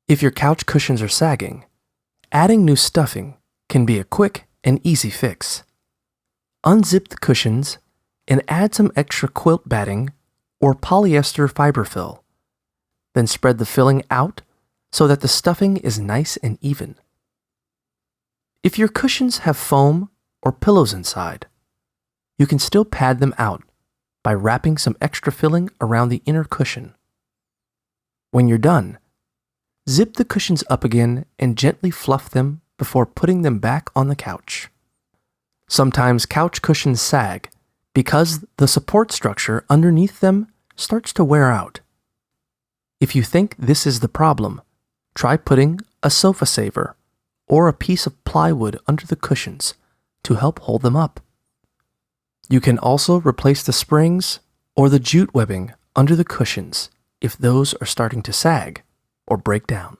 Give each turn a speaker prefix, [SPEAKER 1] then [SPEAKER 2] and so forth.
[SPEAKER 1] If your couch cushions are sagging, adding new stuffing can be a quick and easy fix. Unzip the cushions and add some extra quilt batting or polyester fiber fill. Then spread the filling out so that the stuffing is nice and even. If your cushions have foam or pillows inside, you can still pad them out by wrapping some extra filling around the inner cushion. When you're done, zip the cushions up again and gently fluff them before putting them back on the couch. Sometimes couch cushions sag because the support structure underneath them starts to wear out. If you think this is the problem, try putting a sofa saver or a piece of plywood under the cushions to help hold them up. You can also replace the springs or the jute webbing under the cushions if those are starting to sag or break down.